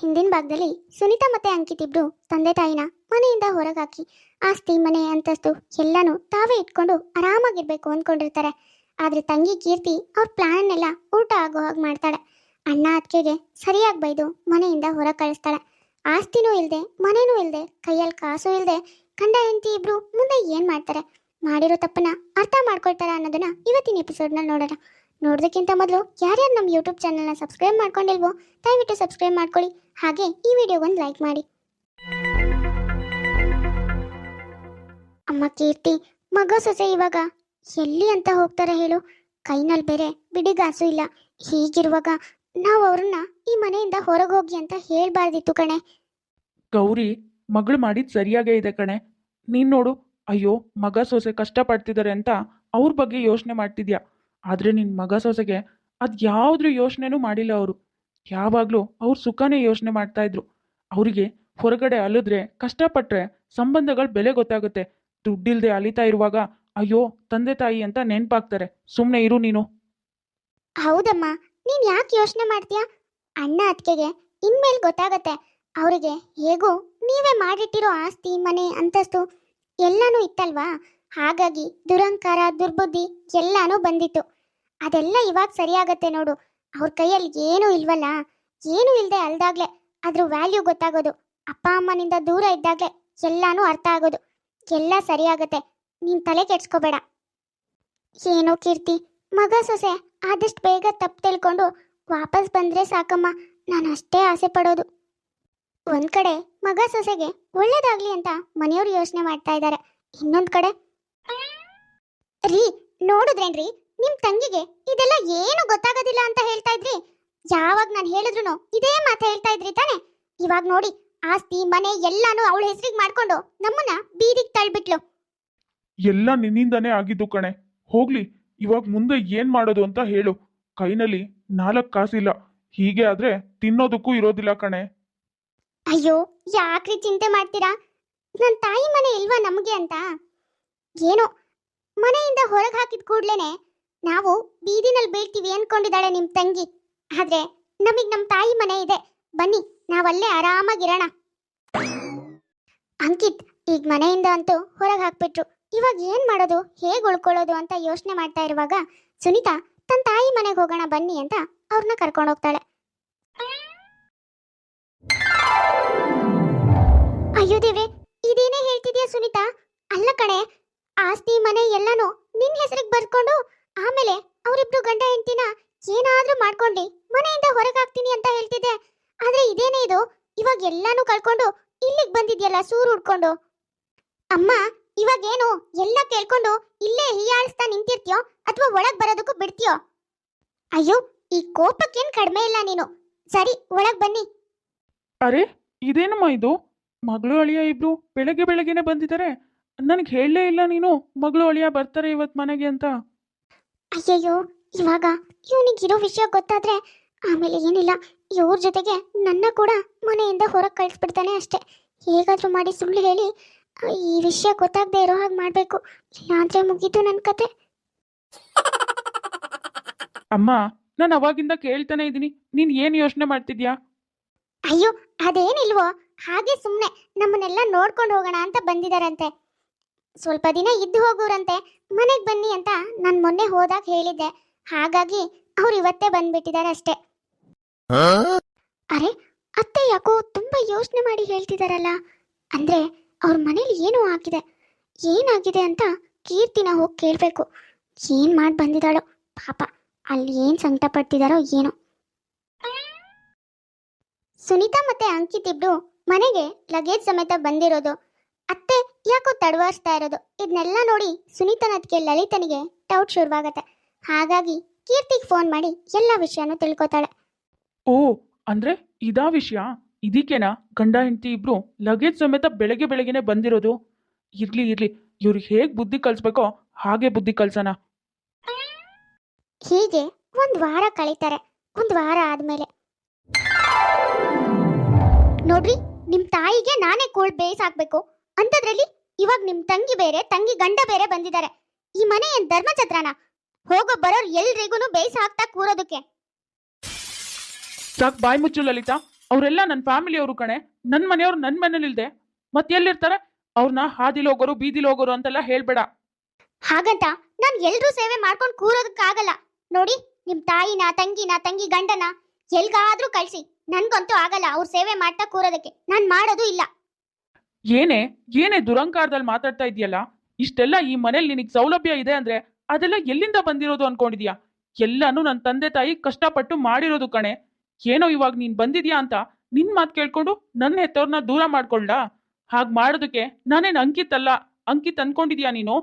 ಹಿಂದಿನ ಭಾಗದಲ್ಲಿ ಸುನೀತಾ ಮತ್ತೆ ಅಂಕಿತ್ ಇಬ್ರು ತಂದೆ ತಾಯಿನ ಮನೆಯಿಂದ ಹೊರಗಾಕಿ ಆಸ್ತಿ ಮನೆ ಅಂತಸ್ತು ಎಲ್ಲಾನು ತಾವೇ ಇಟ್ಕೊಂಡು ಆರಾಮಾಗಿರ್ಬೇಕು ಅಂದ್ಕೊಂಡಿರ್ತಾರೆ. ಆದ್ರೆ ತಂಗಿ ಕೀರ್ತಿ ಅವ್ರ ಪ್ಲಾನ್ ಎಲ್ಲ ಉಲ್ಟಾ ಆಗೋ ಹಾಗೆ ಮಾಡ್ತಾಳೆ. ಅಣ್ಣ ಅತ್ತಿಗೆಗೆ ಸರಿಯಾಗಿ ಬೈದು ಮನೆಯಿಂದ ಹೊರ ಕಳಿಸ್ತಾಳೆ. ಆಸ್ತಿನೂ ಇಲ್ದೆ ಮನೇನೂ ಇಲ್ದೆ ಕೈಯಲ್ಲಿ ಕಾಸು ಇಲ್ದೆ ಗಂಡ ಹೆಂಡತಿ ಇಬ್ರು ಮುಂದೆ ಏನ್ ಮಾಡ್ತಾರೆ, ಮಾಡಿರೋ ತಪ್ಪನ್ನ ಅರ್ಥ ಮಾಡ್ಕೊಳ್ತಾರ ಅನ್ನೋದನ್ನ ಇವತ್ತಿನ ಎಪಿಸೋಡ್ನಲ್ಲಿ ನೋಡೋಣ. ನೋಡೋದಕ್ಕಿಂತ ಮೊದಲು ಯಾರ್ಯಾರು ನಮ್ಮ ಯೂಟ್ಯೂಬ್ ಚಾನಲ್ನ ಸಬ್ಸ್ಕ್ರೈಬ್ ಮಾಡ್ಕೊಂಡಿಲ್ವೋ ದಯವಿಟ್ಟು ಸಬ್ಸ್ಕ್ರೈಬ್ ಮಾಡ್ಕೊಳ್ಳಿ. ಹಾಗೆ ಈ ವಿಡಿಯೋಗೊಂದು ಲೈಕ್ ಮಾಡಿ. ಅಮ್ಮ ಕೀರ್ತಿ, ಮಗ ಸೊಸೆ ಇವಾಗ ಎಲ್ಲಿ ಅಂತ ಹೋಗ್ತಾರೆ ಹೇಳು? ಕೈನಲ್ಲಿ ಬೇರೆ ಬಿಡಿಗಾಸು ಇಲ್ಲ. ಹೀಗಿರುವಾಗ ನಾವು ಅವ್ರನ್ನ ಈ ಮನೆಯಿಂದ ಹೊರಗೆ ಹೋಗಿ ಅಂತ ಹೇಳ್ಬಾರ್ದಿತ್ತು ಕಣೆ. ಗೌರಿ, ಮಗಳು ಮಾಡಿದ್ ಸರಿಯಾಗೇ ಇದೆ ಕಣೆ. ನೀನ್ ನೋಡು, ಅಯ್ಯೋ ಮಗ ಸೊಸೆ ಕಷ್ಟಪಡ್ತಿದ್ದಾರೆ ಅಂತ ಅವ್ರ ಬಗ್ಗೆ ಯೋಚನೆ ಮಾಡ್ತಿದ್ಯಾ. ಆದ್ರೆ ನಿನ್ ಮಗ ಸೊಸೆಗೆ ಯಾವ್ದ್ರ ಯೋಚನೆನೂ ಮಾಡಿಲ್ಲ. ಅವರು ಯಾವಾಗ್ಲೂ ಅವ್ರ ಸುಖನೇ ಯೋಚನೆ ಮಾಡ್ತಾ ಇದ್ರು. ಅವರಿಗೆ ಹೊರಗಡೆ ಅಲಿದ್ರೆ ಕಷ್ಟಪಟ್ರೆ ಸಂಬಂಧಗಳ ಬೆಲೆ ಗೊತ್ತಾಗುತ್ತೆ. ದುಡ್ಡಿಲ್ದೆ ಅಲಿತಾ ಇರುವಾಗ ಅಯ್ಯೋ ತಂದೆ ತಾಯಿ ಅಂತ ನೆನ್ಪಾಗ್ತಾರೆ. ಸುಮ್ನೆ ಇರು ನೀನು. ಹೌದಮ್ಮ, ನೀನ್ ಯಾಕೆ ಯೋಚನೆ ಮಾಡ್ತೀಯಾ? ಅಣ್ಣ ಅತ್ತಿಗೆಗೆ ಇನ್ಮೇಲೆ ಗೊತ್ತಾಗತ್ತೆ. ಅವರಿಗೆ ಹೇಗೂ ನೀವೇ ಮಾಡಿಟ್ಟಿರೋ ಆಸ್ತಿ ಮನೆ ಅಂತಸ್ತು ಎಲ್ಲಾನು ಇತ್ತಲ್ವಾ, ಹಾಗಾಗಿ ದುರಂಕಾರ ದುರ್ಬುದ್ಧಿ ಎಲ್ಲಾನು ಬಂದಿತ್ತು. ಅದೆಲ್ಲ ಇವಾಗ ಸರಿಯಾಗತ್ತೆ ನೋಡು. ಅವ್ರ ಕೈಯಲ್ಲಿ ಏನೂ ಇಲ್ವಲ್ಲ, ಏನೂ ಇಲ್ಲದೆ ಅಲ್ದಾಗ್ಲೆ ಅದ್ರ ವ್ಯಾಲ್ಯೂ ಗೊತ್ತಾಗೋದು. ಅಪ್ಪ ಅಮ್ಮನಿಂದ ದೂರ ಇದ್ದಾಗ್ಲೆ ಎಲ್ಲಾನು ಅರ್ಥ ಆಗೋದು. ಎಲ್ಲ ಸರಿಯಾಗತ್ತೆ, ನೀನ್ ತಲೆ ಕೆಡ್ಸ್ಕೋಬೇಡ. ಏನೋ ಕೀರ್ತಿ, ಮಗ ಸೊಸೆ ಆದಷ್ಟು ಬೇಗ ತಪ್ಪು ತಿಳ್ಕೊಂಡು ವಾಪಸ್ ಬಂದ್ರೆ ಸಾಕಮ್ಮ, ನಾನು ಅಷ್ಟೇ ಆಸೆ ಪಡೋದು. ಒಂದ್ ಕಡೆ ಮಗ ಸೊಸೆಗೆ ಒಳ್ಳೇದಾಗ್ಲಿ ಅಂತ ಮನೆಯವ್ರು ಯೋಚನೆ ಮಾಡ್ತಾ ಇದ್ದಾರೆ. ಇನ್ನೊಂದ್ ಕಡೆ ರೀ, ನೋಡಿದ್ರೇನ್ರಿ ನಿಮ್ ತಂಗಿಗೆ ಇದೆಲ್ಲ ಏನು ಗೊತ್ತಾಗೋದಿಲ್ಲ ಅಂತ ಹೇಳ್ತಾ ಇದ್ರಿ. ಯಾವಾಗ ನಾನು ಹೇಳಿದ್ರು ಇದೇ ಮಾತು ಹೇಳ್ತಾ ಇದ್ರಿ ತಾನೆ. ಇವಾಗ ನೋಡಿ, ಆಸ್ತಿ ಮನೆ ಎಲ್ಲಾನು ಅವಳ ಹೆಸರಿಗೆ ಮಾಡ್ಕೊಂಡು ನಮ್ಮನ್ನ ಬೀದಿಗೆ ತಳ್ಬಿಟ್ಲು. ಎಲ್ಲ ನಿನ್ನಿಂದಾನೇ ಆಗಿದ್ದು ಕಣೆ. ಹೋಗ್ಲಿ, ಇವಾಗ ಮುಂದೆ ಏನ್ ಮಾಡೋದು ಅಂತ ಹೇಳು. ಕೈನಲ್ಲಿ 4 ಕಾಸಿಲ್ಲ. ಹೀಗೆ ಆದ್ರೆ ತಿನ್ನೋದಕ್ಕೂ ಇರೋದಿಲ್ಲ ಕಣೆ. ಅಯ್ಯೋ, ಯಾಕ್ರಿ ಚಿಂತೆ ಮಾಡ್ತೀರಾ? ನನ್ನ ತಾಯಿ ಮನೆ ಇಲ್ವಾ ನಮಗೆ ಅಂತ? ಏನೋ ಮನೆಯಿಂದ ಹೊರಗೆ ಹಾಕಿದ ಕೂಡ್ಲೇನೆ ನಾವು ಬೀದಿನಲ್ಲಿ ಬೀಳ್ತೀವಿ ಅನ್ಕೊಂಡಿದ್ದಾಳೆ ನಿಮ್ ತಂಗಿ. ಆದ್ರೆ ನಮಗ್ ನಮ್ ತಾಯಿ ಮನೆ ಇದೆ, ಬನ್ನಿ ನಾವಲ್ಲೇ ಆರಾಮಾಗಿರೋಣ. ಅಂಕಿತ್ ಈಗ ಮನೆಯಿಂದ ಅಂತೂ ಹೊರಗೆ ಹಾಕ್ಬಿಟ್ರು. ಇವಾಗ ಏನ್ ಮಾಡೋದು, ಹೇಗ್ ಉಳ್ಕೊಳ್ಳೋದು ಅಂತ ಯೋಚನೆ ಮಾಡ್ತಾ ಇರುವಾಗ ಸುನೀತಾ ತನ್ನ ತಾಯಿ ಮನೆಗೆ ಹೋಗೋಣ ಬನ್ನಿ ಅಂತ ಅವ್ರನ್ನ ಕರ್ಕೊಂಡು ಹೋಗ್ತಾಳೆ. ಅಯ್ಯೋ ದೇವ್ರೆ, ಇದೇನೇ ಹೇಳ್ತಿದ್ಯಾ ಸುನೀತಾ? ಅಲ್ಲ ಕಣೆ, ಆಸ್ತಿ ಮನೆ ಎಲ್ಲಾನು ನಿನ್ ಹೆಸರಿಗೆ ಬರ್ಕೊಂಡು ಆಮೇಲೆ ಅವರಿಬ್ರು ಗಂಡ ಹೆಂಡತಿನ ಏನಾದ್ರೂ ಮಾಡ್ಕೊಂಡು ಮನೆಯಿಂದ ಹೊರಗೆ ಹಾಕ್ತೀನಿ ಅಂತ ಹೇಳ್ತಿದ್ದೆ. ಆದ್ರೆ ಇದೇನೇ ಇದು? ಇವಾಗ ಎಲ್ಲಾನು ಕಳ್ಕೊಂಡು ಇಲ್ಲಿಗೆ ಬಂದಿದ್ಯಲ್ಲ ಸೂರು ಉಡ್ಕೊಂಡು. ಅಮ್ಮ, ಇವಾಗೇನು ಎಲ್ಲ ಕೇಳ್ಕೊಂಡು ಇಲ್ಲೇ ಹೀಯಾಳಿಸ್ತಾ ನಿಂತಿರ್ತೀಯೋ ಅಥವಾ ಒಳಗ್ ಬರೋದಕ್ಕೂ ಬಿಡ್ತೀಯೋ? ಅಯ್ಯೋ, ಈ ಕೋಪಕ್ಕೇನ್ ಕಡಿಮೆ ಇಲ್ಲ ನೀನು. ಸರಿ, ಒಳಗ್ ಬನ್ನಿ. ಅರೆ, ಇದೇನಮ್ಮ ಇದು? ಮಗಳು ಅಳಿಯ ಇಬ್ರು ಬೆಳಗ್ಗೆ ಬೆಳಗ್ಗೆನೆ ಬಂದಿದ್ದಾರೆ. ನನಗೆ ಹೇಳಲೇ ಇಲ್ಲ ನೀನು ಮಗಳು ಅಳಿಯ ಬರ್ತಾರೆ ಇವತ್ತು ಮನೆಗೆ ಅಂತ. ಅಯ್ಯಯ್ಯೋ, ಇವಾಗ ಇವನಿಗಿರೋ ವಿಷಯ ಗೊತ್ತಾದ್ರೆ ಆಮೇಲೆ ಏನಿಲ್ಲ, ಇವ್ರ ಜೊತೆಗೆ ನನ್ನ ಕೂಡ ಮನೆಯಿಂದ ಹೊರಗೆ ಕಳಿಸ್ಬಿಡ್ತಾನೆ ಅಷ್ಟೆ. ಹೇಗಾದ್ರೂ ಮಾಡಿ ಸುಳ್ಳು ಹೇಳಿ ಈ ವಿಷಯ ಗೊತ್ತಾಗದೆ ಇರೋ ಹಾಗೆ ಮಾಡಬೇಕು. ಇಲ್ಲಾಂದ್ರೆ ಮುಗೀತು ನನ್ನ ಕತೆ. ಅಮ್ಮ, ನಾನು ಅವಾಗಿಂದ ಕೇಳ್ತಾನೆ ಇದ್ದೀನಿ, ನೀನ್ ಏನ್ ಯೋಚನೆ ಮಾಡ್ತಿದ್ಯಾ? ಅಯ್ಯೋ, ಅದೇನಿಲ್ವೋ, ಹಾಗೆ ಸುಮ್ಮನೆ ನಮ್ಮನ್ನೆಲ್ಲ ನೋಡ್ಕೊಂಡು ಹೋಗೋಣ ಅಂತ ಬಂದಿದಾರಂತೆ. ಸ್ವಲ್ಪ ದಿನ ಇದ್ದು ಹೋಗೋರಂತೆ, ಮನೆಗೆ ಬನ್ನಿ ಅಂತ ನಾನು ಮೊನ್ನೆ ಹೋದಾಗ ಹೇಳಿದ್ದೆ. ಹಾಗಾಗಿ ಅವ್ರು ಇವತ್ತೇ ಬಂದ್ಬಿಟ್ಟಿದ್ದಾರೆ ಅಷ್ಟೇ. ಅರೆ, ಅತ್ತೆ ಯಾಕೋ ತುಂಬಾ ಯೋಚನೆ ಮಾಡಿ ಹೇಳ್ತಿದಾರಲ್ಲ. ಅಂದ್ರೆ ಅವ್ರ ಮನೇಲಿ ಏನೋ ಆಗಿದೆ. ಏನಾಗಿದೆ ಅಂತ ಕೀರ್ತಿನ ಹೋಗಿ ಕೇಳಬೇಕು. ಏನ್ ಮಾಡಿ ಬಂದಿದ್ದಾಳೋ ಪಾಪ, ಅಲ್ಲಿ ಏನ್ ಸಂಕಟ ಪಡ್ತಿದಾರೋ ಏನೋ. ಸುನೀತಾ ಮತ್ತೆ ಅಂಕಿತ್ ಇಬ್ರು ಮನೆಗೆ ಲಗೇಜ್ ಸಮೇತ ಬಂದಿರೋದು. ಅತ್ತೆ ಯಾಕೋ ತಡವಾರಿಸ್ತಾ ಇರೋದು ಇದನ್ನೆಲ್ಲ ನೋಡಿ ಸುನೀತನದ್ಕೆ ಲಲಿತನಿಗೆ ಡೌಟ್ ಶುರುವಾಗತ್ತೆ. ಹಾಗಾಗಿ ಕೀರ್ತಿಗೆ ಫೋನ್ ಮಾಡಿ ಎಲ್ಲ ವಿಷಯನೂ ತಿಳ್ಕೊತಾಳೆ. ಓ, ಅಂದ್ರೆ ಇದಾ ವಿಷಯ? ಇದಕ್ಕೇನಾ ಗಂಡ ಹೆಂಡತಿ ಇಬ್ರು ಲಗೇಜ್ ಸಮೇತ ಬೆಳಗ್ಗೆ ಬೆಳಗ್ಗೆನೆ ಬಂದಿರೋದು? ಇರ್ಲಿ ಇರ್ಲಿ, ಇವ್ರಿಗೆ ಹೇಗ್ ಬುದ್ಧಿ ಕಲ್ಸ್ಬೇಕೋ ಹಾಗೆ ಬುದ್ಧಿ ಕಲ್ಸೋಣ. ಹೀಗೆ 1 ವಾರ ಕಳೀತಾರೆ. 1 ವಾರ ಆದ್ಮೇಲೆ ನೋಡ್ರಿ, ನಿಮ್ ತಾಯಿಗೆ ನಾನೇ ಕೋಲ್ಡ್ ಬೇಯಿಸಾಕ್ಬೇಕು ಅಂತದ್ರಲ್ಲಿ ಇವಾಗ ನಿಮ್ ತಂಗಿ ಬೇರೆ ತಂಗಿ ಗಂಡ ಬೇರೆ ಬಂದಿದ್ದಾರೆ. ಈ ಮನೆ ಏನ್ ಧರ್ಮಛತ್ರನ? ಹೋಗೋ ಬರೋರ್ ಎಲ್ರಿಗೂ ಬೇಯಿಸಿ ಹಾಕ್ತಾ ಕೂರೋದಕ್ಕೆ. ಸಾಕ್, ಬಾಯ್ ಮುಚ್ಚು ಲಲಿತಾ. ಅವರೆಲ್ಲ ನನ್ನ ಫ್ಯಾಮಿಲಿಯವರು ಕಣೆ. ನನ್ನ ಮನೆಯವ್ರು ನನ್ನ ಮನೇಲಿಲ್ದೆ ಮತ್ತೆ ಎಲ್ಲಿರ್ತಾರೆ? ಅವ್ರನ್ನ ಹಾದಿಲ್ ಹೋಗೋರು ಬೀದಿಲ್ ಹೋಗೋರು ಅಂತೆಲ್ಲ ಹೇಳ್ಬೇಡ. ಹಾಗಂತ ನಾನ್ ಎಲ್ರೂ ಸೇವೆ ಮಾಡ್ಕೊಂಡು ಕೂರೋದಕ್ಕಾಗಲ್ಲ. ನೋಡಿ, ನಿಮ್ ತಾಯಿನ ತಂಗಿ ಗಂಡನ ಎಲ್ಗಾದ್ರೂ ಕಳ್ಸಿ, ನನ್ಗಂತೂ ಆಗಲ್ಲ ಅವ್ರ ಸೇವೆ ಮಾಡ್ತಾ ಕೂರೋದಕ್ಕೆ. ನಾನ್ ಮಾಡೋದು ಇಲ್ಲ. ಏನೇ ಏನೇ ದುರಂಕಾರದಲ್ಲಿ ಮಾತಾಡ್ತಾ ಇದೆಯಲ್ಲ? ಇಷ್ಟೆಲ್ಲ ಈ ಮನೇಲಿ ನಿನಗೆ ಸೌಲಭ್ಯ ಇದೆ ಅಂದ್ರೆ ಅದೆಲ್ಲ ಎಲ್ಲಿಂದ ಬಂದಿರೋದು ಅನ್ಕೊಂಡಿದ್ಯಾ? ಎಲ್ಲಾನು ನನ್ನ ತಂದೆ ತಾಯಿ ಕಷ್ಟಪಟ್ಟು ಮಾಡಿರೋದು ಕಣೆ. ಏನೋ ಇವಾಗ ನೀನ್ ಬಂದಿದ್ಯಾ ಅಂತ ನಿನ್ ಮಾತು ಕೇಳ್ಕೊಂಡು ನನ್ನ ಹೆತ್ತವ್ರನ್ನ ದೂರ ಮಾಡ್ಕೊಳ್ಳ? ಹಾಗ್ ಮಾಡೋದಕ್ಕೆ ನಾನೇನ್ ಅಂಕಿತ್ ಅಲ್ಲ. ಅಂಕಿತ್ ಅನ್ಕೊಂಡಿದ್ಯಾ ನೀನು?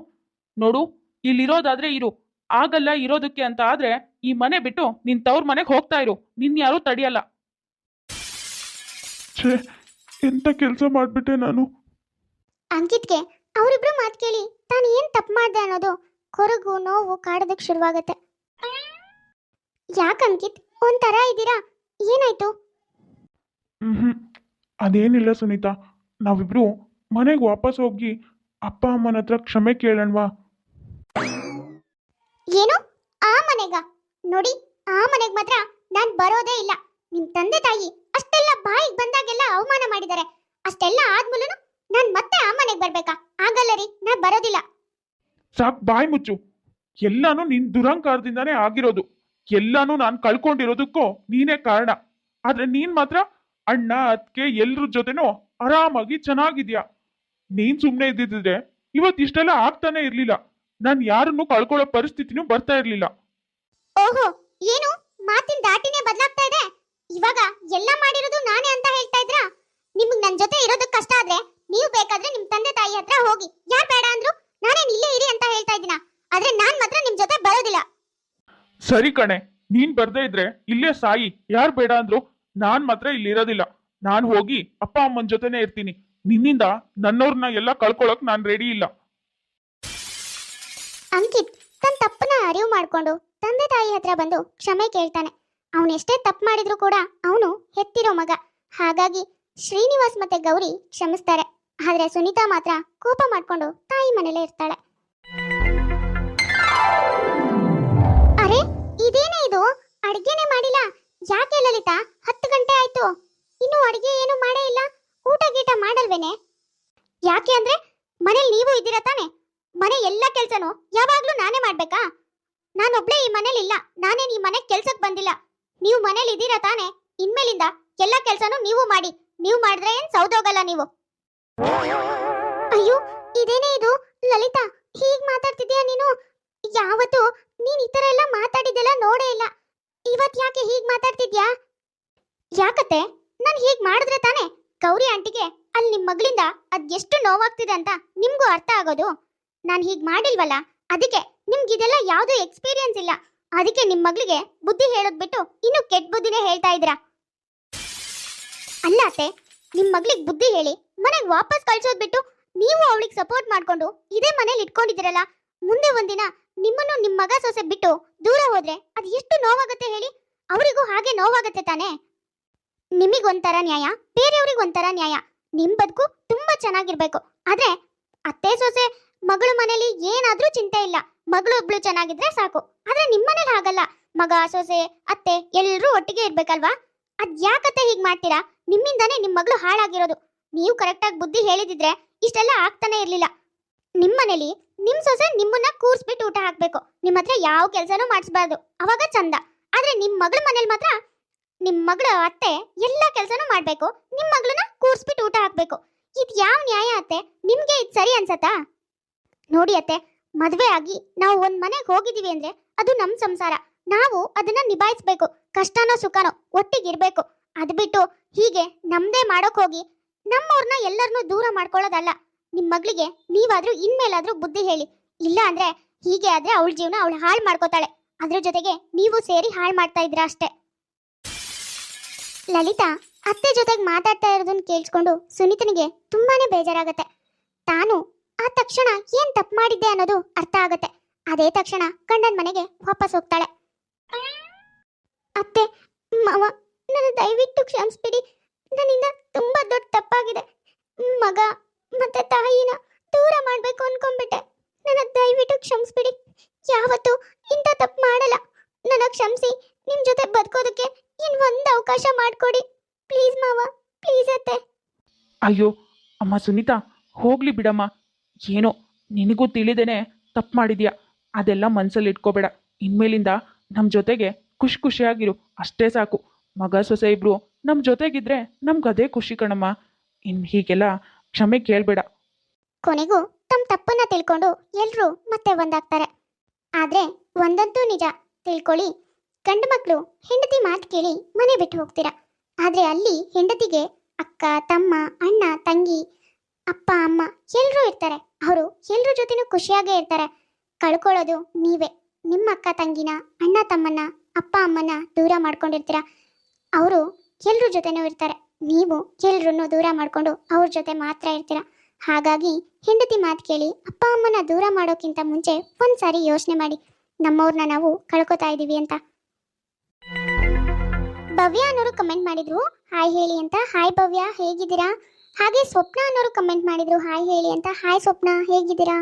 ನೋಡು, ಇಲ್ಲಿರೋದಾದ್ರೆ ಇರು, ಆಗಲ್ಲ ಇರೋದಕ್ಕೆ ಅಂತ ಆದ್ರೆ ಈ ಮನೆ ಬಿಟ್ಟು ನಿನ್ ತವ್ರ ಮನೆಗೆ ಹೋಗ್ತಾ ಇರು. ನಿನ್ ಯಾರು ತಡಿಯಲ್ಲ. ಛೇ, ಎಂತ ಕೆಲಸ ಮಾಡ್ಬಿಟ್ಟೆ ನಾನು. ಅಂಕಿತ್ಗೆ ಅವರಿಬ್ರು ಮಾತು ಕೇಳಿ ತಾನು ಏನ್ ತಪ್ಪು ಮಾಡ್ದೆ ಅನ್ನೋದು ಕೊರಗು ನೋವು ಕಾಡೋದಕ್ಕೆ ಶುರುವಾಗತ್ತೆ. ಯಾಕೆ ಅಂಕಿತ್ ಒಂಥರ ಇದ್ದೀರಾ? ಏನಾಯ್ತು? ಅದೇನಿಲ್ಲ ಸುನೀತಾ, ನಾವಿಬ್ರು ಮನೆಗೆ ವಾಪಸ್ ಹೋಗಿ ಅಪ್ಪ ಅಮ್ಮನ ಹತ್ರ ಕ್ಷಮೆ ಕೇಳೋಣವಾ? ಏನು? ಆ ಮನೆಗ? ನೋಡಿ, ಆ ಮನೆಗ್ ಮಾತ್ರ ನಾನ್ ಬರೋದೇ ಇಲ್ಲ. ನಿಮ್ ತಂದೆ ತಾಯಿ ಅಷ್ಟೆಲ್ಲ ಬಾಯಿಗೆ ಬಂದಾಗೆಲ್ಲ ಅವಮಾನ ಮಾಡಿದ್ದಾರೆ. ಅಷ್ಟೆಲ್ಲ ಆದ್ಮೇಲೂ ನಾನ್ ಮತ್ತೆ ಆ ಮನೆಗ್ ಬರ್ಬೇಕಾ? ಆಗಲ್ಲ ರೀ, ನಾನ್ ಬರೋದಿಲ್ಲ. ಸಾಕ್, ಬಾಯಿ ಮುಚ್ಚು. ಎಲ್ಲಾನು ನಿನ್ ದುರಂಕಾರದಿಂದಾನೇ ಆಗಿರೋದು. ಎಲ್ಲಾನು ನಾನು ಕಳ್ಕೊಂಡಿರೋದಕ್ಕೂ ನೀನೇ ಕಾರಣ. ಆದ್ರೆ ನೀನ್ ಮಾತ್ರ ಅಣ್ಣ ಅದ್ಕೆ ಎಲ್ರ ಜೊತೆನೂ ಆರಾಮಾಗಿ ಚೆನ್ನಾಗಿದ್ಯಾ. ನೀನ್ ಸುಮ್ನೆ ಇದ್ದಿದ್ರೆ ಇವತ್ ಇಷ್ಟೆಲ್ಲ ಆಗ್ತಾನೆ ಇರ್ಲಿಲ್ಲ. ನಾನ್ ಯಾರನ್ನು ಕಳ್ಕೊಳ್ಳೋ ಪರಿಸ್ಥಿತಿನೂ ಬರ್ತಾ ಇರ್ಲಿಲ್ಲ. ಓಹೋ, ಏನು ಮಾತಿನ ದಾಟಿನೇ ಬದಲಾಗ್ತಾ ಇದೆ? ಇವಾಗ ಎಲ್ಲ ಮಾಡಿರೋದು ನಾನೇ ಅಂತ ಹೇಳ್ತಾ ಇದ್ರಾ? ನಿಮ್ಗ್ ನನ್ ಜೊತೆ ಇರೋದಕ್ಕೆ ಕಷ್ಟ ಆದ್ರೆ ನೀವು ಬೇಕಾದ್ರೆ ನಿಮ್ ತಂದೆ ತಾಯಿ ಹತ್ರ ಹೋಗಿ. ಯಾರ್ ಬೇಡ ಅಂದ್ರು? ನಾನೇನ್ ಇಲ್ಲೇ ಇರಿ ಅಂತ ಹೇಳ್ತಾ ಇದ್ದೀನ. ಆದ್ರೆ ನಾನ್ ಮಾತ್ರ ನಿಮ್ ಜೊತೆ ಬರೋದಿಲ್ಲ. ಸರಿ ಕಣೆ, ನೀನ್ ಬರ್ದೇ ಇದ್ರೆ ಇಲ್ಲೇ ಸಾಯಿ, ಯಾರ್ ಬೇಡ ಅಂದ್ರು. ನಾನ್ ಮಾತ್ರ ಇಲ್ಲಿ ಇರೋದಿಲ್ಲ. ನಾನ್ ಹೋಗಿ ಅಪ್ಪ ಅಮ್ಮನ ಜೊತೆನೆ ಇರ್ತೀನಿ. ನಿನ್ನಿಂದ ನನ್ನವ್ರನ್ನ ಎಲ್ಲ ಕಳ್ಕೊಳಕ್ ನಾನ್ ರೆಡಿ ಇಲ್ಲ. ಅಂಕಿತ್ ತನ್ನ ತಪ್ಪನ್ನ ಅರಿವು ಮಾಡ್ಕೊಂಡು ತಂದೆ ತಾಯಿ ಹತ್ರ ಬಂದು ಕ್ಷಮೆ ಕೇಳ್ತಾನೆ. ಅವನೆಷ್ಟೇ ತಪ್ಪು ಮಾಡಿದ್ರು ಕೂಡ ಅವನು ಹೆತ್ತಿರೋ ಮಗ. ಹಾಗಾಗಿ ಶ್ರೀನಿವಾಸ್ ಮತ್ತೆ ಗೌರಿ ಕ್ಷಮಿಸ್ತಾರೆ. ಆದ್ರೆ ಸುನೀತಾ ಮಾತ್ರ ಕೋಪ ಮಾಡ್ಕೊಂಡು ತಾಯಿ ಮನೇಲೇ ಇರ್ತಾಳೆ. ಅರೆ, ಇದೇನೇ ಇದು? ಅಡ್ಗೆನೆ ಮಾಡಿಲ್ಲ? ಯಾಕೆ ಲಲಿತಾ? 10 ಗಂಟೆ ಆಯ್ತು, ಇನ್ನು ಅಡ್ಗೆ ಏನು ಮಾಡೇ ಇಲ್ಲ. ಊಟ ಗೀಟ ಮಾಡಲ್ವೇನೆ? ಯಾಕೆ ಅಂದ್ರೆ ಮನೇಲಿ ನೀವು ಇದ್ದೀರಾ ತಾನೆ? ಮನೆ ಎಲ್ಲ ಕೆಲ್ಸನೂ ಯಾವಾಗ್ಲೂ ನಾನೇ ಮಾಡ್ಬೇಕಾ? ನಾನೊಬ್ಳೇ ಈ ಮನೇಲಿ ಇಲ್ಲ. ನಾನೇನ್ ಈ ಮನೆಗ್ ಕೆಲ್ಸಕ್ ಬಂದಿಲ್ಲ. ನೀವು ಮನೇಲಿ ಇದ್ದೀರಾ ತಾನೆ? ಇನ್ಮೇಲಿಂದ ಎಲ್ಲ ಕೆಲ್ಸನೂ ನೀವು ಮಾಡಿ. ನೀವು ಮಾಡಿದ್ರೆ ಏನ್ ಸೌದೋಗಲ್ಲ ನೀವು. ಅಯ್ಯೋ, ಇದೇನೇ ಇದು? ಲಲಿತಾ, ಹೀಗ್ ಮಾತಾಡ್ತಿದ್ಯಾ ನೀನು? ಯಾವತ್ತು ನೀನ್ ಈ ತರ ಎಲ್ಲ ಮಾತಾಡಿದ್ದೆಲ್ಲ ನೋಡೇ ಇಲ್ಲ. ಇವತ್ ಯಾಕೆ ಹೀಗ್ ಮಾತಾಡ್ತಿದ್ಯಾ? ಯಾಕತ್ತೆ? ನಾನ್ ಹೀಗ್ ಮಾಡಿದ್ರೆ ತಾನೆ ಗೌರಿ ಆಂಟಿಗೆ ಅಲ್ಲಿ ನಿಮ್ ಮಗಳಿಂದ ಅದೆಷ್ಟು ನೋವಾಗ್ತಿದೆ ಅಂತ ನಿಮ್ಗೂ ಅರ್ಥ ಆಗೋದು. ನಾನ್ ಹೀಗ್ ಮಾಡಿಲ್ವಲ್ಲ, ಅದಕ್ಕೆ ನಿಮ್ಗಿದೆಲ್ಲ ಯಾವ್ದು ಎಕ್ಸ್ಪೀರಿಯನ್ಸ್ ಇಲ್ಲ. ಅದಕ್ಕೆ ನಿಮ್ ಮಗಳಿಗೆ ಬುದ್ಧಿ ಹೇಳೋದ್ ಬಿಟ್ಟು ಇನ್ನು ಕೆಟ್ಟ ಬುದ್ಧಿನೇ ಹೇಳ್ತಾ ಇದ್ದೀರಾ. ಅಲ್ಲ ಅತ್ತೆ, ನಿಮ್ ಮಗಳಿಗೆ ಬುದ್ಧಿ ಹೇಳಿ ಮನೆಗೆ ವಾಪಸ್ ಕಳ್ಸೋದ್ ಬಿಟ್ಟು ನೀವು ಅವಳಿಗೆ ಸಪೋರ್ಟ್ ಮಾಡ್ಕೊಂಡು ಇದೇ ಮನೇಲಿ ಇಟ್ಕೊಂಡಿದ್ದೀರಲ್ಲ. ಮುಂದೆ ಒಂದಿನ ನಿಮ್ಮನ್ನು ನಿಮ್ ಮಗ ಸೊಸೆ ಬಿಟ್ಟು ದೂರ ಹೋದ್ರೆ ಅದು ಎಷ್ಟು ನೋವಾಗುತ್ತೆ ಹೇಳಿ? ಅವರಿಗೂ ಹಾಗೆ ನೋವಾಗುತ್ತೆ ತಾನೆ? ನಿಮಗೊಂಥರ ನ್ಯಾಯ, ಬೇರೆಯವ್ರಿಗೊಂಥರ ನ್ಯಾಯ. ನಿಮ್ ಬದುಕು ತುಂಬಾ ಚೆನ್ನಾಗಿರ್ಬೇಕು. ಆದ್ರೆ ಅತ್ತೆ ಸೊಸೆ ಮಗಳು ಮನೇಲಿ ಏನಾದ್ರೂ ಚಿಂತೆ ಇಲ್ಲ. ಮಗಳು ಒಬ್ಳು ಚೆನ್ನಾಗಿದ್ರೆ ಸಾಕು. ಆದ್ರೆ ನಿಮ್ ಮನೇಲಿ ಹಾಗಲ್ಲ. ಮಗ ಸೊಸೆ ಅತ್ತೆ ಎಲ್ರೂ ಒಟ್ಟಿಗೆ ಇರ್ಬೇಕಲ್ವಾ? ಅದ್ ಯಾಕತ್ತೆ ಹೀಗ್ ಮಾಡ್ತೀರಾ? ನಿಮ್ಮಿಂದಾನೇ ನಿಮ್ ಮಗಳು ಹಾಳಾಗಿರೋದು. ನೀವು ಕರೆಕ್ಟಾಗಿ ಬುದ್ಧಿ ಹೇಳಿದಿದ್ರೆ ಇಷ್ಟೆಲ್ಲ ಆಗ್ತಾನೆ ಇರ್ಲಿಲ್ಲ. ನಿಮ್ ಮನೇಲಿ ನಿಮ್ ಸೊಸೆ ನಿಮ್ಮನ್ನ ಕೂರ್ಸ್ಬಿಟ್ಟು ಊಟ ಹಾಕ್ಬೇಕು. ನಿಮ್ ಹತ್ರ ಯಾವ ಕೆಲ್ಸನೂ ಮಾಡಿಸ್ಬಾರ್ದು, ಅವಾಗ ಚಂದ. ಆದ್ರೆ ನಿಮ್ ಮಗಳ ಮನೇಲಿ ಮಾತ್ರ ನಿಮ್ ಮಗಳ ಅತ್ತೆ ಎಲ್ಲಾ ಕೆಲ್ಸನೂ ಮಾಡ್ಬೇಕು, ನಿಮ್ ಮಗಳನ್ನ ಕೂರ್ಸ್ಬಿಟ್ಟು ಊಟ ಹಾಕ್ಬೇಕು. ಇದ್ ಯಾವ ನ್ಯಾಯ ಅತ್ತೆ? ನಿಮ್ಗೆ ಇದ್ ಸರಿ ಅನ್ಸತ್ತಾ? ನೋಡಿ ಅತ್ತೆ, ಮದ್ವೆ ಆಗಿ ನಾವು ಒಂದ್ ಮನೆಗೆ ಹೋಗಿದೀವಿ ಅಂದ್ರೆ ಅದು ನಮ್ ಸಂಸಾರ. ನಾವು ಅದನ್ನ ನಿಭಾಯಿಸ್ಬೇಕು. ಕಷ್ಟನೋ ಸುಖನೋ ಒಟ್ಟಿಗಿರ್ಬೇಕು. ಅದ್ ಬಿಟ್ಟು ಹೀಗೆ ನಮ್ದೇ ಮಾಡೋಕ್ ಹೋಗಿ ನಮ್ಮವ್ರನ್ನ ಎಲ್ಲರನ್ನೂ ದೂರ ಮಾಡ್ಕೊಳ್ಳೋದಲ್ಲ. ನಿಮ್ ಮಗಳಿಗೆ ನೀವಾದ್ರೂ ಇನ್ಮೇಲಾದ್ರೂ ಬುದ್ಧಿ ಹೇಳಿ. ಇಲ್ಲ ಅಂದ್ರೆ ಹೀಗೆ ಆದ್ರೆ ಅವಳ ಜೀವನ ಅವಳು ಹಾಳು ಮಾಡ್ಕೋತಾಳೆ. ಅದ್ರ ಜೊತೆಗೆ ನೀವು ಸೇರಿ ಹಾಳು ಮಾಡ್ತಾ ಇದ್ರ ಅಷ್ಟೇ. ಲಲಿತಾ ಅತ್ತೆ ಜೊತೆಗೆ ಮಾತಾಡ್ತಾ ಇರೋದನ್ನ ಕೇಳಿಸ್ಕೊಂಡು ಸುನೀತನಿಗೆ ತುಂಬಾನೇ ಬೇಜಾರಾಗತ್ತೆ. ತಾನು ಆ ತಕ್ಷಣ ಏನ್ ತಪ್ಪು ಮಾಡಿದ್ದೆ ಅನ್ನೋದು ಅರ್ಥ ಆಗತ್ತೆ. ಅದೇ ತಕ್ಷಣ ಗಂಡನ ಮನೆಗೆ ವಾಪಸ್ ಹೋಗ್ತಾಳೆ. ಅತ್ತೆ, ಮಾವ, ನನ್ನ ದಯವಿಟ್ಟು ಕ್ಷಮಿಸ್ಬಿಡಿ. ನನ್ನಿಂದ ತುಂಬಾ ದೊಡ್ಡ ತಪ್ಪಾಗಿದೆ. ಮಗ ಮತ್ತೆ ತಾಯಿನ ದೂರ ಮಾಡ್ಬೇಕು ಅನ್ಕೊಂಡ್ಬಿಟ್ಟೆ. ನನ್ನ ದಯವಿಟ್ಟು ಕ್ಷಮಿಸ್ಬಿಡಿ. ಯಾವತ್ತೂ ಇಂಥ ತಪ್ಪು ಮಾಡಲ್ಲ. ನನ್ನ ಕ್ಷಮಿಸಿ ನಿಮ್ ಜೊತೆ ಬದುಕೋದಕ್ಕೆ ಇನ್ನೊಂದು ಅವಕಾಶ ಮಾಡ್ಕೊಡಿ ಪ್ಲೀಸ್ ಮಾವ, ಪ್ಲೀಸ್ ಅತ್ತೆ. ಅಯ್ಯೋ ಅಮ್ಮ ಸುನೀತಾ, ಹೋಗ್ಲಿ ಬಿಡಮ್ಮ. ಏನೋ ನಿನಗೂ ತಿಳಿದೇನೆ ತಪ್ಪು ಮಾಡಿದ್ಯಾ. ಅದೆಲ್ಲ ಮನಸ್ಸಲ್ಲಿ ಇಟ್ಕೋಬೇಡ. ಇನ್ಮೇಲಿಂದ ನಮ್ಮ ಜೊತೆಗೆ ಖುಷಿಯಾಗಿರು, ಅಷ್ಟೇ ಸಾಕು. ಮಗ ಸೊಸೆ ಇಬ್ರು ನಮ್ಮ ಜೊತೆಗಿದ್ರೆ ನಮ್ಗೆ ಅದೇ ಖುಷಿ ಕಣಮ್ಮ. ಇನ್ನು ಹೀಗೆಲ್ಲ ಕ್ಷಮೆ ಕೇಳಬೇಡ. ಕೊನೆಗೂ ತಮ್ಮ ತಪ್ಪನ್ನ ತಿಳ್ಕೊಂಡು ಎಲ್ರೂ ಮತ್ತೆ ಒಂದಾಗ್ತಾರೆ. ಆದ್ರೆ ಒಂದಂತೂ ನಿಜ, ತಿಳ್ಕೊಳ್ಳಿ, ಗಂಡು ಮಕ್ಕಳು ಹೆಂಡತಿ ಮಾತು ಕೇಳಿ ಮನೆ ಬಿಟ್ಟು ಹೋಗ್ತೀರಾ. ಆದ್ರೆ ಅಲ್ಲಿ ಹೆಂಡತಿಗೆ ಅಕ್ಕ, ತಮ್ಮ, ಅಣ್ಣ, ತಂಗಿ, ಅಪ್ಪ, ಅಮ್ಮ ಎಲ್ಲರೂ ಇರ್ತಾರೆ. ಅವರು ಎಲ್ಲರ ಜೊತೆನೂ ಖುಷಿಯಾಗೇ ಇರ್ತಾರೆ. ಕಳ್ಕೊಳ್ಳೋದು ನೀವೇ. ನಿಮ್ಮ ಅಕ್ಕ ತಂಗಿನ, ಅಣ್ಣ ತಮ್ಮನ್ನ, ಅಪ್ಪ ಅಮ್ಮನ ದೂರ ಮಾಡ್ಕೊಂಡಿರ್ತೀರ. ಅವರು ಎಲ್ಲರ ಜೊತೆನೂ ಇರ್ತಾರೆ. ನೀವು ಎಲ್ರನ್ನೂ ದೂರ ಮಾಡ್ಕೊಂಡು ಅವ್ರ ಜೊತೆ ಮಾತ್ರ ಇರ್ತೀರ. ಹಾಗಾಗಿ ಹೆಂಡತಿ ಮಾತು ಕೇಳಿ ಅಪ್ಪ ಅಮ್ಮನ ದೂರ ಮಾಡೋಕ್ಕಿಂತ ಮುಂಚೆ ಒಂದ್ಸಾರಿ ಯೋಚನೆ ಮಾಡಿ, ನಮ್ಮವ್ರನ್ನ ನಾವು ಕಳ್ಕೊತಾ ಇದ್ದೀವಿ ಅಂತ. ಭವ್ಯ ಅನ್ನೋರು ಕಮೆಂಟ್ ಮಾಡಿದ್ರು ಹಾಯ್ ಹೇಳಿ ಅಂತ. ಹಾಯ್ ಭವ್ಯ, ಹೇಗಿದ್ದೀರಾ? ಹಾಗೆ ಸ್ವಪ್ನ ಅನ್ನೋರು ಕಮೆಂಟ್ ಮಾಡಿದ್ರು ಹಾಯ್ ಹೇಳಿ ಅಂತ. ಹಾಯ್ ಸ್ವಪ್ನ, ಹೇಗಿದ್ದೀರಾ?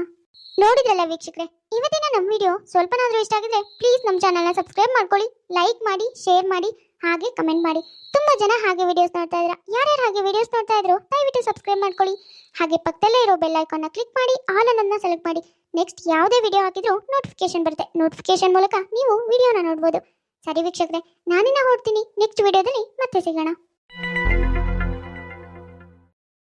ನೋಡಿದ್ರಲ್ಲ ವೀಕ್ಷಕರೇ, ಇವತ್ತಿನ ನಮ್ಮ ವಿಡಿಯೋ ಸ್ವಲ್ಪನಾದ್ರೂ ಇಷ್ಟ ಆಗಿದ್ರೆ ಪ್ಲೀಸ್ ನಮ್ಮ ಚಾನಲ್ನ ಸಬ್ಸ್ಕ್ರೈಬ್ ಮಾಡ್ಕೊಳ್ಳಿ, ಲೈಕ್ ಮಾಡಿ, ಶೇರ್ ಮಾಡಿ, ಹಾಗೆ ಕಮೆಂಟ್ ಮಾಡಿ. ತುಂಬಾ ಜನ ಹಾಗೆ ವಿಡಿಯೋಸ್ ನೋಡ್ತಾ ಇದ್ದೀರಾ. ಯಾರ್ಯಾರು ಹಾಗೆ ವಿಡಿಯೋಸ್ ನೋಡ್ತಾ ಇದ್ರು ದಯವಿಟ್ಟು ಸಬ್ಸ್ಕ್ರೈಬ್ ಮಾಡ್ಕೊಳ್ಳಿ. ಹಾಗೆ ಪಕ್ಕದಲ್ಲೇ ಇರೋ ಬೆಲ್ ಐಕಾನ್ನ ಕ್ಲಿಕ್ ಮಾಡಿ ಆಲ್ ಅನ್ನೋದನ್ನ ಸೆಲೆಕ್ಟ್ ಮಾಡಿ. ನೆಕ್ಸ್ಟ್ ಯಾವುದೇ ವಿಡಿಯೋ ಹಾಕಿದ್ರು ನೋಟಿಫಿಕೇಶನ್ ಬರುತ್ತೆ. ನೋಟಿಫಿಕೇಶನ್ ಮೂಲಕ ನೀವು ವಿಡಿಯೋನ ನೋಡ್ಬೋದು. ಸರಿ ವೀಕ್ಷಕರೇ, ನಾನಿನ್ನ ಹೊರಡ್ತೀನಿ. ನೆಕ್ಸ್ಟ್ ವಿಡಿಯೋದಲ್ಲಿ ಮತ್ತೆ ಸಿಗೋಣ.